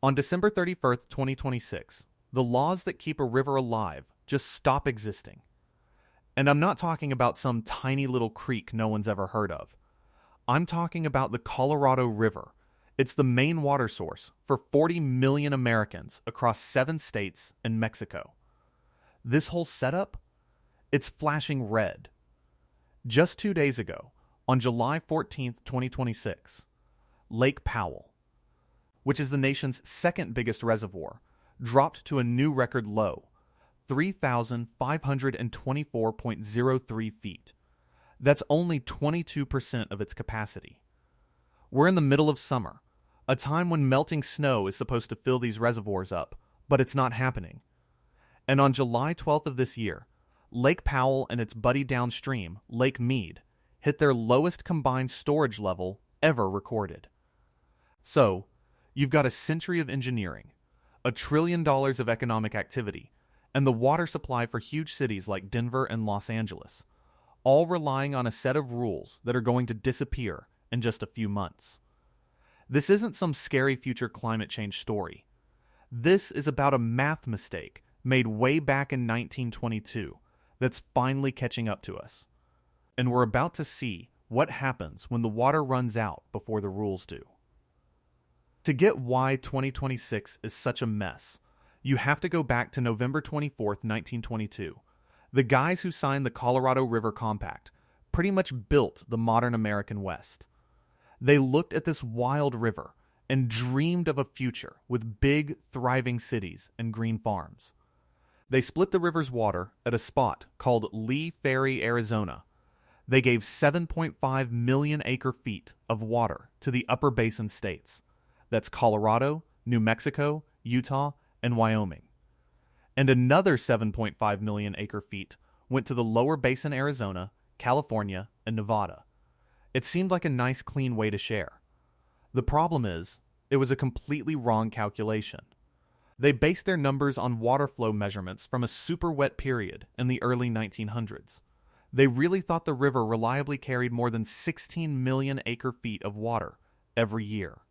On December 31st, 2026, the laws that keep a river alive just stop existing. And I'm not talking about some tiny little creek no one's ever heard of. I'm talking about the Colorado River. It's the main water source for 40 million Americans across 7 states and Mexico. This whole setup, it's flashing red. Just 2 days ago, on July 14th, 2026, Lake Powell, which is the nation's second biggest reservoir, dropped to a new record low, 3,524.03 feet. That's only 22% of its capacity. We're in the middle of summer, a time when melting snow is supposed to fill these reservoirs up, but it's not happening. And on July 12th of this year, Lake Powell and its buddy downstream, Lake Mead, hit their lowest combined storage level ever recorded. So, you've got a century of engineering, $1 trillion of economic activity, and the water supply for huge cities like Denver and Los Angeles, all relying on a set of rules that are going to disappear in just a few months. This isn't some scary future climate change story. This is about a math mistake made way back in 1922 that's finally catching up to us. And we're about to see what happens when the water runs out before the rules do. To get why 2026 is such a mess, you have to go back to November 24th, 1922. The guys who signed the Colorado River Compact pretty much built the modern American West. They looked at this wild river and dreamed of a future with big, thriving cities and green farms. They split the river's water at a spot called Lee Ferry, Arizona. They gave 7.5 million acre-feet of water to the upper basin states. That's Colorado, New Mexico, Utah, and Wyoming. And another 7.5 million acre-feet went to the lower basin Arizona, California, and Nevada. It seemed like a nice, clean way to share. The problem is, it was a completely wrong calculation. They based their numbers on water flow measurements from a super wet period in the early 1900s. They really thought the river reliably carried more than 16 million acre-feet of water every year.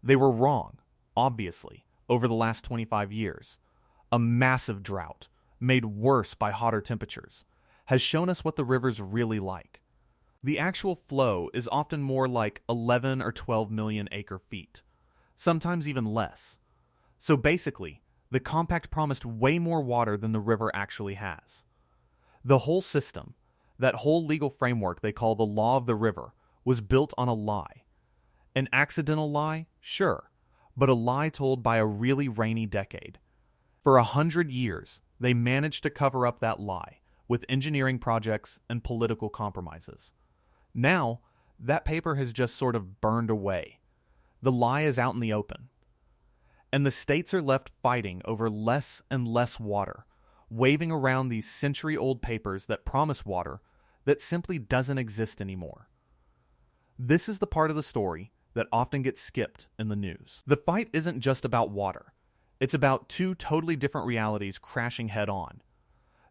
They were wrong, obviously, over the last 25 years. A massive drought, made worse by hotter temperatures, has shown us what the river's really like. The actual flow is often more like 11 or 12 million acre-feet, sometimes even less. So basically, the compact promised way more water than the river actually has. The whole system, that whole legal framework they call the law of the river, was built on a lie. An accidental lie? Sure, but a lie told by a really rainy decade. For 100 years, they managed to cover up that lie with engineering projects and political compromises. Now, that paper has just sort of burned away. The lie is out in the open. And the states are left fighting over less and less water, waving around these century-old papers that promise water that simply doesn't exist anymore. This is the part of the story that often gets skipped in the news. The fight isn't just about water. It's about two totally different realities crashing head-on.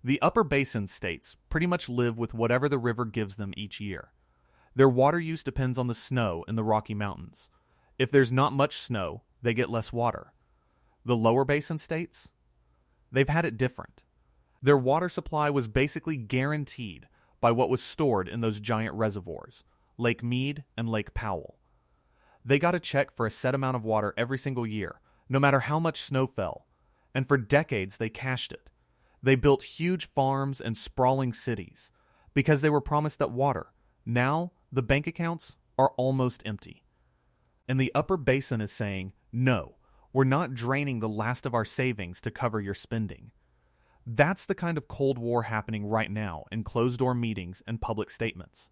The upper basin states pretty much live with whatever the river gives them each year. Their water use depends on the snow in the Rocky Mountains. If there's not much snow, they get less water. The lower basin states? They've had it different. Their water supply was basically guaranteed by what was stored in those giant reservoirs, Lake Mead and Lake Powell. They got a check for a set amount of water every single year, no matter how much snow fell, and for decades they cashed it. They built huge farms and sprawling cities because they were promised that water. Now, the bank accounts are almost empty. And the upper basin is saying, no, we're not draining the last of our savings to cover your spending. That's the kind of Cold War happening right now in closed-door meetings and public statements.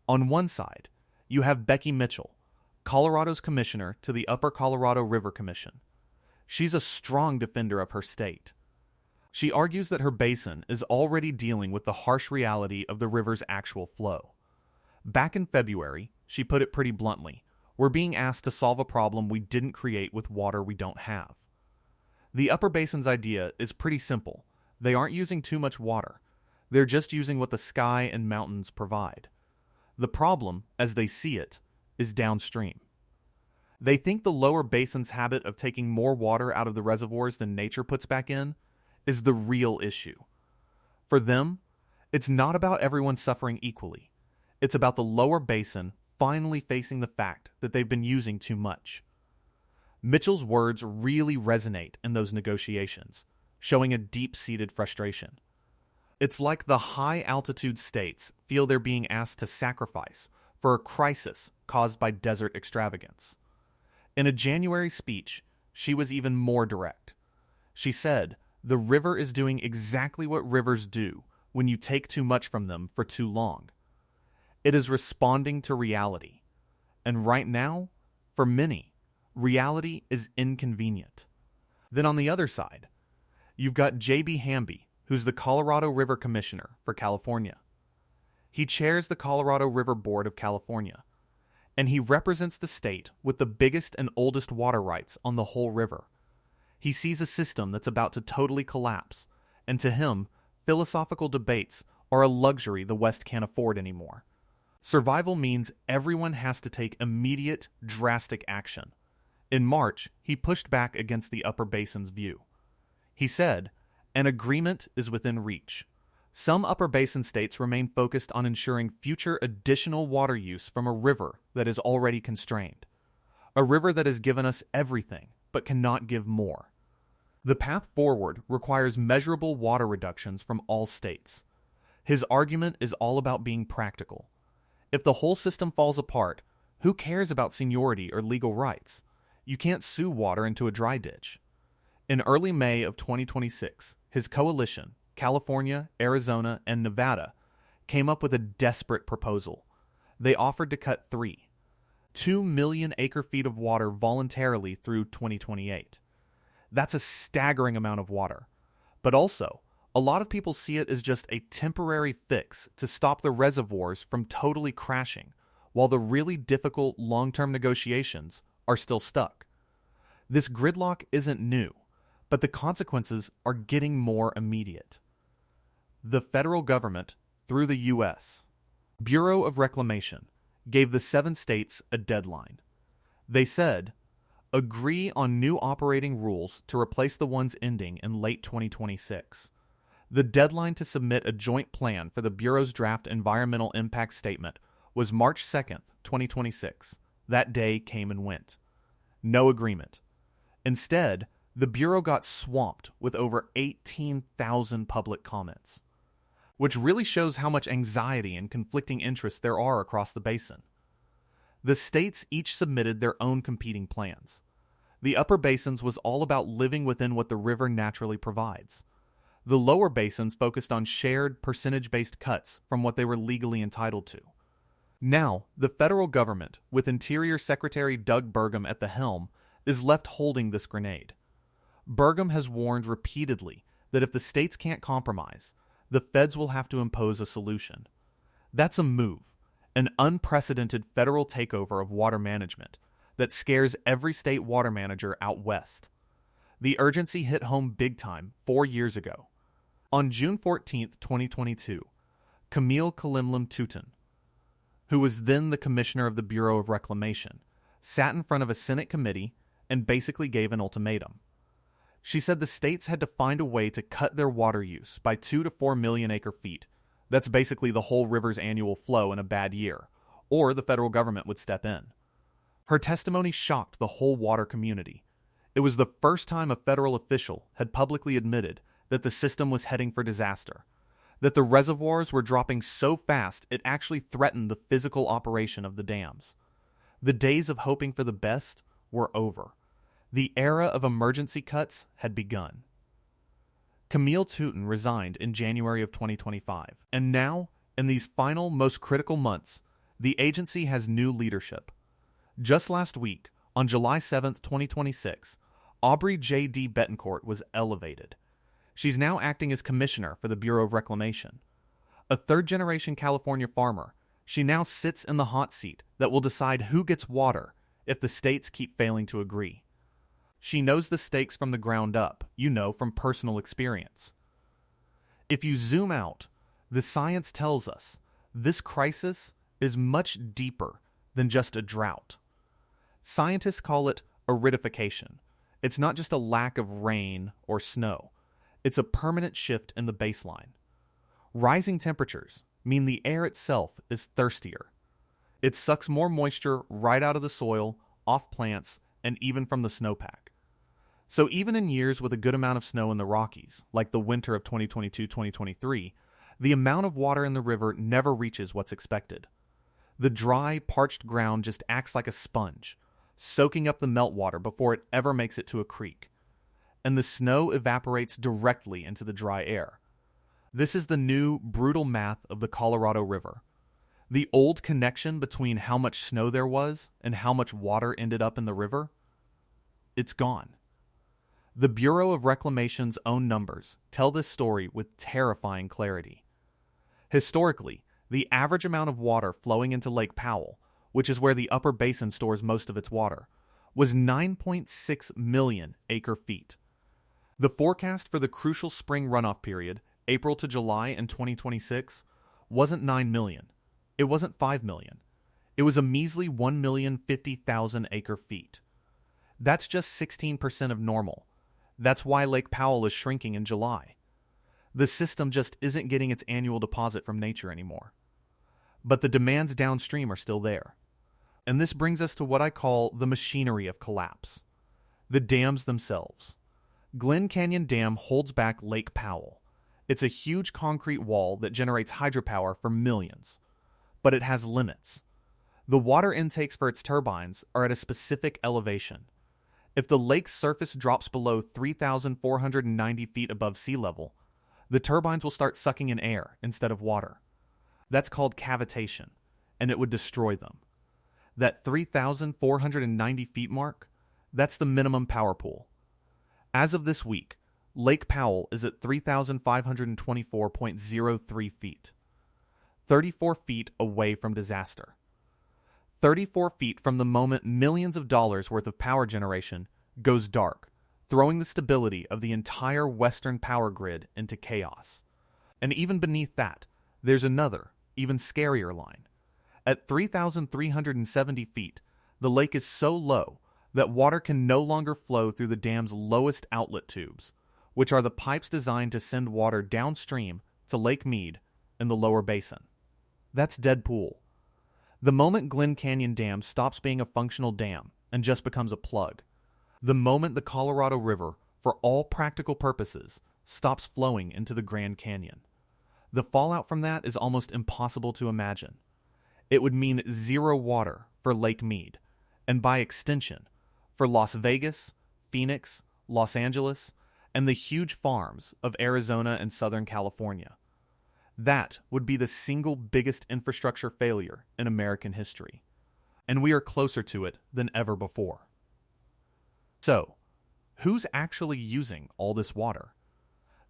On one side, you have Becky Mitchell, Colorado's commissioner to the Upper Colorado River Commission. She's a strong defender of her state. She argues that her basin is already dealing with the harsh reality of the river's actual flow. Back in February, she put it pretty bluntly, we're being asked to solve a problem we didn't create with water we don't have. The upper basin's idea is pretty simple. They aren't using too much water. They're just using what the sky and mountains provide. The problem, as they see it, is downstream. They think the lower basin's habit of taking more water out of the reservoirs than nature puts back in is the real issue. For them, it's not about everyone suffering equally. It's about the lower basin finally facing the fact that they've been using too much. Mitchell's words really resonate in those negotiations, showing a deep-seated frustration. It's like the high-altitude states feel they're being asked to sacrifice for a crisis caused by desert extravagance. In a January speech, she was even more direct. She said, "The river is doing exactly what rivers do when you take too much from them for too long. It is responding to reality. And right now, for many, reality is inconvenient." Then on the other side, you've got J.B. Hamby, who's the Colorado River Commissioner for California. He chairs the Colorado River Board of California, and he represents the state with the biggest and oldest water rights on the whole river. He sees a system that's about to totally collapse, and to him, philosophical debates are a luxury the West can't afford anymore. Survival means everyone has to take immediate, drastic action. In March, he pushed back against the Upper Basin's view. He said, "An agreement is within reach. Some Upper Basin states remain focused on ensuring future additional water use from a river that is already constrained. A river that has given us everything, but cannot give more. The path forward requires measurable water reductions from all states." His argument is all about being practical. If the whole system falls apart, who cares about seniority or legal rights? You can't sue water into a dry ditch. In early May of 2026, his coalition, California, Arizona, and Nevada, came up with a desperate proposal. They offered to cut 2 million acre-feet of water voluntarily through 2028. That's a staggering amount of water. But also, a lot of people see it as just a temporary fix to stop the reservoirs from totally crashing, while the really difficult long-term negotiations are still stuck. This gridlock isn't new, but the consequences are getting more immediate. The federal government, through the U.S. Bureau of Reclamation, gave the 7 states a deadline. They said, agree on new operating rules to replace the ones ending in late 2026. The deadline to submit a joint plan for the Bureau's draft environmental impact statement was March 2nd, 2026. That day came and went. No agreement. Instead, the Bureau got swamped with over 18,000 public comments, which really shows how much anxiety and conflicting interests there are across the basin. The states each submitted their own competing plans. The upper basins was all about living within what the river naturally provides. The lower basins focused on shared, percentage-based cuts from what they were legally entitled to. Now, the federal government, with Interior Secretary Doug Burgum at the helm, is left holding this grenade. Burgum has warned repeatedly that if the states can't compromise, the feds will have to impose a solution. That's a move, an unprecedented federal takeover of water management that scares every state water manager out west. The urgency hit home big time 4 years ago. On June 14, 2022, Camille Kalimlim Tutin, who was then the commissioner of the Bureau of Reclamation, sat in front of a Senate committee and basically gave an ultimatum. She said the states had to find a way to cut their water use by 2 to 4 million acre-feet. That's basically the whole river's annual flow in a bad year, or the federal government would step in. Her testimony shocked the whole water community. It was the first time a federal official had publicly admitted that the system was heading for disaster, that the reservoirs were dropping so fast it actually threatened the physical operation of the dams. The days of hoping for the best were over. The era of emergency cuts had begun. Camille Tutin resigned in January of 2025, and now, in these final, most critical months, the agency has new leadership. Just last week, on July 7th, 2026, Aubrey J.D. Betancourt was elevated. She's now acting as commissioner for the Bureau of Reclamation. A third-generation California farmer, she now sits in the hot seat that will decide who gets water if the states keep failing to agree. She knows the stakes from the ground up, from personal experience. If you zoom out, the science tells us this crisis is much deeper than just a drought. Scientists call it aridification. It's not just a lack of rain or snow. It's a permanent shift in the baseline. Rising temperatures mean the air itself is thirstier. It sucks more moisture right out of the soil, off plants, and even from the snowpack. So even in years with a good amount of snow in the Rockies, like the winter of 2022-2023, the amount of water in the river never reaches what's expected. The dry, parched ground just acts like a sponge, soaking up the meltwater before it ever makes it to a creek. And the snow evaporates directly into the dry air. This is the new, brutal math of the Colorado River. The old connection between how much snow there was and how much water ended up in the river, it's gone. The Bureau of Reclamation's own numbers tell this story with terrifying clarity. Historically, the average amount of water flowing into Lake Powell, which is where the upper basin stores most of its water, was 9.6 million acre-feet. The forecast for the crucial spring runoff period, April to July in 2026, wasn't 9 million. It wasn't 5 million. It was a measly 1,050,000 acre-feet. That's just 16% of normal. That's why Lake Powell is shrinking in July. The system just isn't getting its annual deposit from nature anymore. But the demands downstream are still there. And this brings us to what I call the machinery of collapse. The dams themselves. Glen Canyon Dam holds back Lake Powell. It's a huge concrete wall that generates hydropower for millions. But it has limits. The water intakes for its turbines are at a specific elevation. If the lake's surface drops below 3,490 feet above sea level, the turbines will start sucking in air instead of water. That's called cavitation, and it would destroy them. That 3,490 feet mark, that's the minimum power pool. As of this week, Lake Powell is at 3,524.03 feet. 34 feet away from disaster. 34 feet from the moment millions of dollars worth of power generation goes dark, throwing the stability of the entire Western power grid into chaos. And even beneath that, there's another, even scarier line. At 3,370 feet, the lake is so low that water can no longer flow through the dam's lowest outlet tubes, which are the pipes designed to send water downstream to Lake Mead in the lower basin. That's dead pool. The moment Glen Canyon Dam stops being a functional dam and just becomes a plug, the moment the Colorado River, for all practical purposes, stops flowing into the Grand Canyon. The fallout from that is almost impossible to imagine. It would mean zero water for Lake Mead, and by extension, for Las Vegas, Phoenix, Los Angeles, and the huge farms of Arizona and Southern California. That would be the single biggest infrastructure failure in American history. And we are closer to it than ever before. So, who's actually using all this water?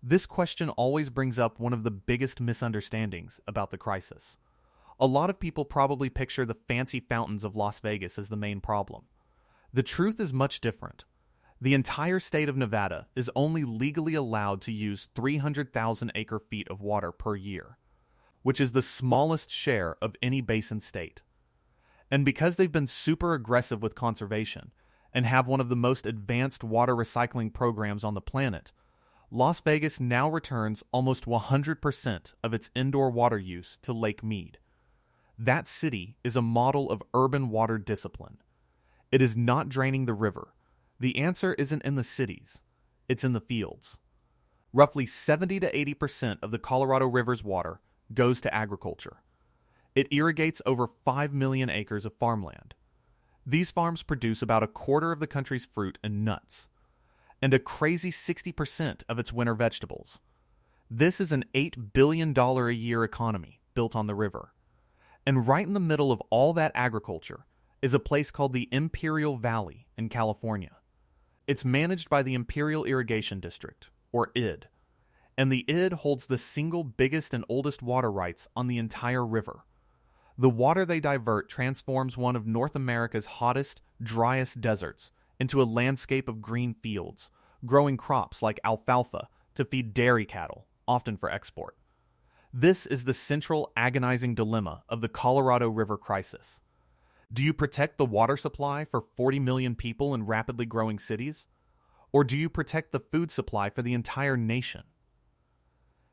This question always brings up one of the biggest misunderstandings about the crisis. A lot of people probably picture the fancy fountains of Las Vegas as the main problem. The truth is much different. The entire state of Nevada is only legally allowed to use 300,000 acre-feet of water per year, which is the smallest share of any basin state. And because they've been super aggressive with conservation and have one of the most advanced water recycling programs on the planet, Las Vegas now returns almost 100% of its indoor water use to Lake Mead. That city is a model of urban water discipline. It is not draining the river. The answer isn't in the cities, it's in the fields. Roughly 70 to 80% of the Colorado River's water goes to agriculture. It irrigates over 5 million acres of farmland. These farms produce about a quarter of the country's fruit and nuts, and a crazy 60% of its winter vegetables. This is an $8 billion a year economy built on the river. And right in the middle of all that agriculture is a place called the Imperial Valley in California. It's managed by the Imperial Irrigation District, or ID, and the ID holds the single biggest and oldest water rights on the entire river. The water they divert transforms one of North America's hottest, driest deserts into a landscape of green fields, growing crops like alfalfa to feed dairy cattle, often for export. This is the central agonizing dilemma of the Colorado River crisis. Do you protect the water supply for 40 million people in rapidly growing cities? Or do you protect the food supply for the entire nation?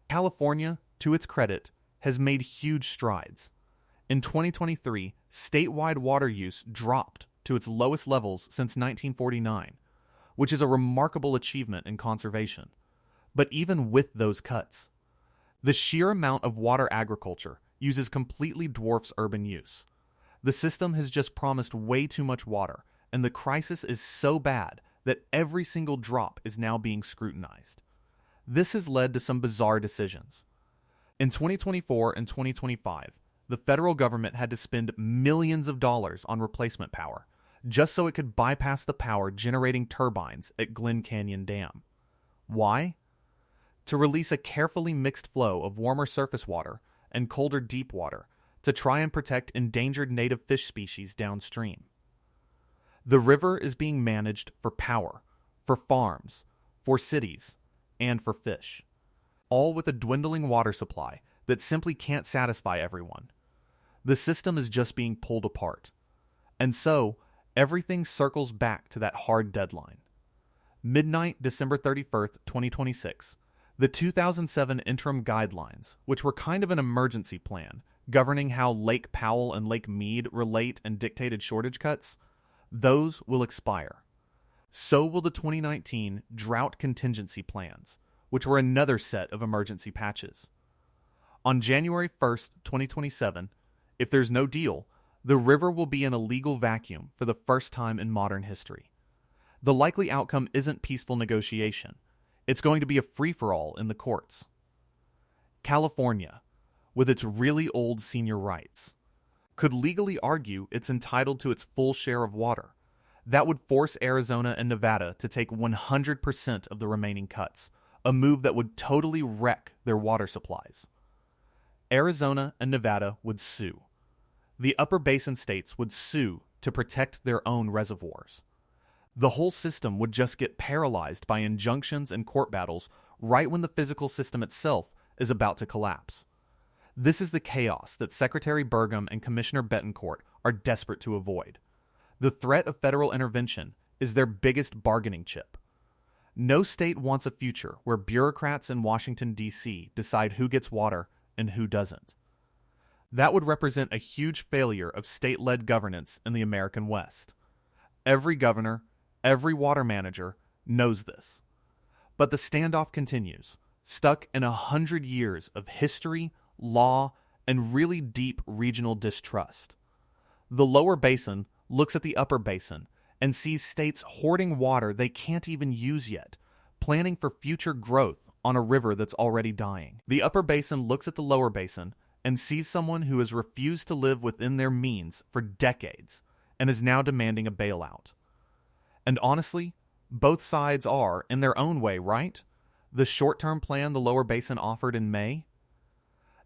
California, to its credit, has made huge strides. In 2023, statewide water use dropped to its lowest levels since 1949, which is a remarkable achievement in conservation. But even with those cuts, the sheer amount of water agriculture uses completely dwarfs urban use. The system has just promised way too much water, and the crisis is so bad that every single drop is now being scrutinized. This has led to some bizarre decisions. In 2024 and 2025, the federal government had to spend millions of dollars on replacement power, just so it could bypass the power generating turbines at Glen Canyon Dam. Why? To release a carefully mixed flow of warmer surface water and colder deep water to try and protect endangered native fish species downstream. The river is being managed for power, for farms, for cities, and for fish, all with a dwindling water supply that simply can't satisfy everyone. The system is just being pulled apart. And so, everything circles back to that hard deadline. Midnight, December 31st, 2026. The 2007 interim guidelines, which were kind of an emergency plan, governing how Lake Powell and Lake Mead relate and dictated shortage cuts, those will expire. So will the 2019 drought contingency plans, which were another set of emergency patches. On January 1st, 2027, if there's no deal, the river will be in a legal vacuum for the first time in modern history. The likely outcome isn't peaceful negotiation. It's going to be a free-for-all in the courts. California, with its really old senior rights, could legally argue it's entitled to its full share of water. That would force Arizona and Nevada to take 100% of the remaining cuts, a move that would totally wreck their water supplies. Arizona and Nevada would sue. The upper basin states would sue to protect their own reservoirs. The whole system would just get paralyzed by injunctions and court battles right when the physical system itself is about to collapse. This is the chaos that Secretary Burgum and Commissioner Betancourt are desperate to avoid. The threat of federal intervention is their biggest bargaining chip. No state wants a future where bureaucrats in Washington, D.C. decide who gets water and who doesn't. That would represent a huge failure of state-led governance in the American West. Every governor, every water manager knows this. But the standoff continues, stuck in 100 years of history, law, and really deep regional distrust. The lower basin looks at the upper basin and sees states hoarding water they can't even use yet, planning for future growth on a river that's already dying. The upper basin looks at the lower basin and sees someone who has refused to live within their means for decades and is now demanding a bailout. And honestly, both sides are, in their own way, right? The short-term plan the lower basin offered in May?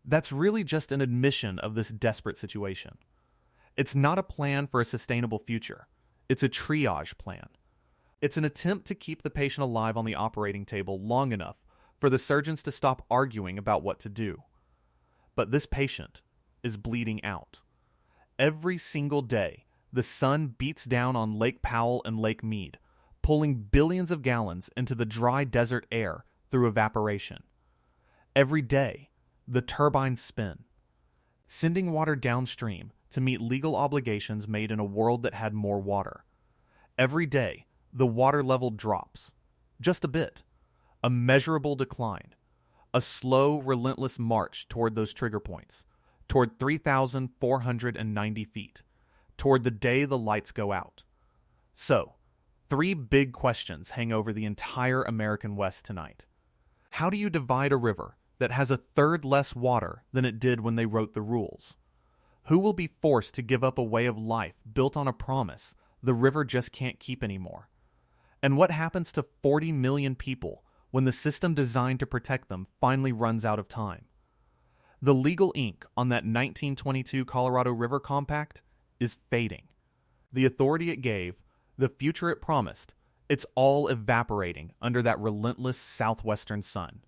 That's really just an admission of this desperate situation. It's not a plan for a sustainable future. It's a triage plan. It's an attempt to keep the patient alive on the operating table long enough for the surgeons to stop arguing about what to do. But this patient is bleeding out. Every single day, the sun beats down on Lake Powell and Lake Mead, pulling billions of gallons into the dry desert air through evaporation. Every day, the turbines spin, sending water downstream to meet legal obligations made in a world that had more water. Every day, the water level drops, just a bit, a measurable decline, a slow, relentless march toward those trigger points, toward 3,490 feet, toward the day the lights go out. So, 3 big questions hang over the entire American West tonight. How do you divide a river that has a third less water than it did when they wrote the rules? Who will be forced to give up a way of life built on a promise the river just can't keep anymore? And what happens to 40 million people when the system designed to protect them finally runs out of time? The legal ink on that 1922 Colorado River Compact is fading. The authority it gave, the future it promised, it's all evaporating under that relentless southwestern sun.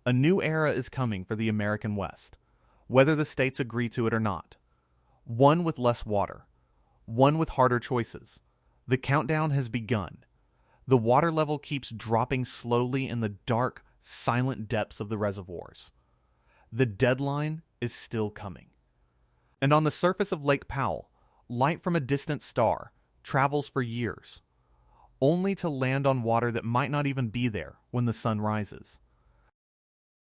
A new era is coming for the American West, whether the states agree to it or not. One with less water, one with harder choices. The countdown has begun. The water level keeps dropping slowly in the dark, silent depths of the reservoirs. The deadline is still coming. And on the surface of Lake Powell, light from a distant star travels for years, only to land on water that might not even be there when the sun rises.